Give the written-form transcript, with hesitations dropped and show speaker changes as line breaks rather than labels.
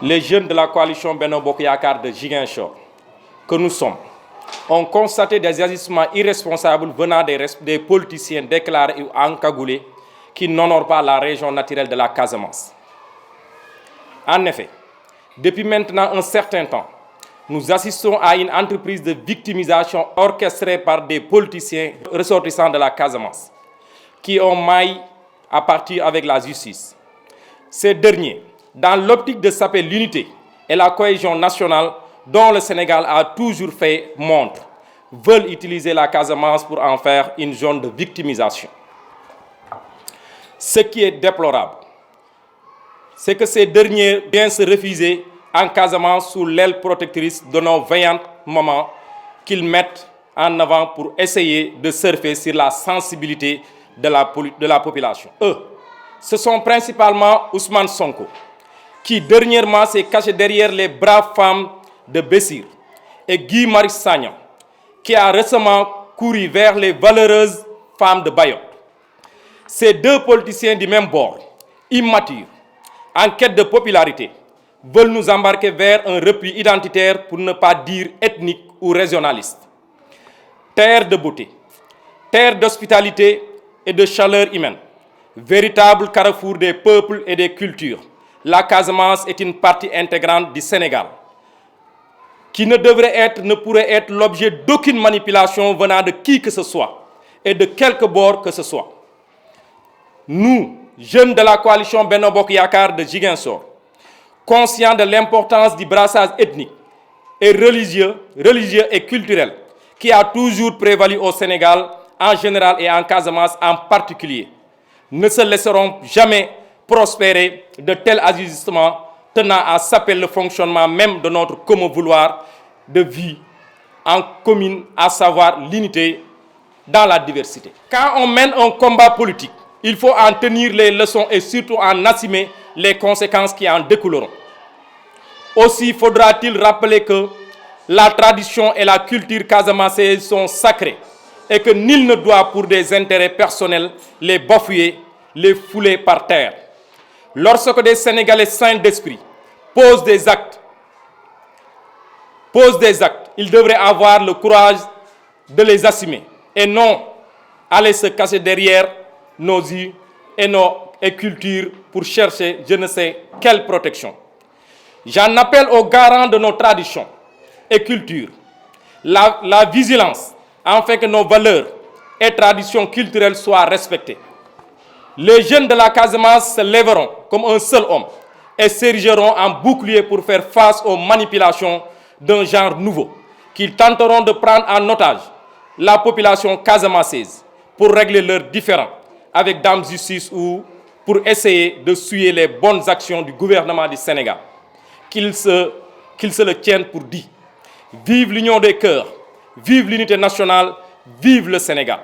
Les jeunes de la coalition Benno Bokk Yakaar de Ziguinchor, que nous sommes, ont constaté des agissements irresponsables venant des politiciens déclarés ou encagoulés qui n'honorent pas la région naturelle de la Casamance. En effet, depuis maintenant un certain temps, nous assistons à une entreprise de victimisation orchestrée par des politiciens ressortissants de la Casamance, qui ont maille à partir avec la justice. Ces derniers, dans l'optique de saper l'unité et la cohésion nationale dont le Sénégal a toujours fait montre, veulent utiliser la Casamance pour en faire une zone de victimisation. Ce qui est déplorable, c'est que ces derniers viennent se refuser en Casamance sous l'aile protectrice de nos vaillants mamans qu'ils mettent en avant pour essayer de surfer sur la sensibilité de la population. Eux, ce sont principalement Ousmane Sonko, qui dernièrement s'est caché derrière les braves femmes de Bessir, et Guy Marius Sagna, qui a récemment couru vers les valeureuses femmes de Mayotte. Ces deux politiciens du même bord, immatures, en quête de popularité, veulent nous embarquer vers un repli identitaire, pour ne pas dire ethnique ou régionaliste. Terre de beauté, terre d'hospitalité et de chaleur humaine, véritable carrefour des peuples et des cultures, la Casamance est une partie intégrante du Sénégal, qui ne pourrait être l'objet d'aucune manipulation venant de qui que ce soit et de quelque bord que ce soit. Nous, jeunes de la coalition Benno Bokk Yakaar de Ziguinchor, conscients de l'importance du brassage ethnique et religieux et culturel qui a toujours prévalu au Sénégal en général et en Casamance en particulier, ne se laisseront jamais prospérer de tels ajustements tenant à saper le fonctionnement même de notre commun vouloir de vie en commune, à savoir l'unité dans la diversité. Quand on mène un combat politique, il faut en tenir les leçons et surtout en assumer les conséquences qui en découleront. Aussi faudra-t-il rappeler que la tradition et la culture casamançaise sont sacrées et que nul ne doit, pour des intérêts personnels, les bafouer, les fouler par terre. Lorsque des Sénégalais sains d'esprit posent des actes, ils devraient avoir le courage de les assumer et non aller se cacher derrière nos yeux et cultures pour chercher je ne sais quelle protection. J'en appelle aux garants de nos traditions et cultures, la vigilance afin que nos valeurs et traditions culturelles soient respectées. Les jeunes de la Casamance se lèveront comme un seul homme et s'érigeront en bouclier pour faire face aux manipulations d'un genre nouveau, qu'ils tenteront de prendre en otage la population casamançaise pour régler leurs différends avec dame justice ou pour essayer de souiller les bonnes actions du gouvernement du Sénégal. Qu'ils se le tiennent pour dit. Vive l'union des cœurs, vive l'unité nationale, vive le Sénégal.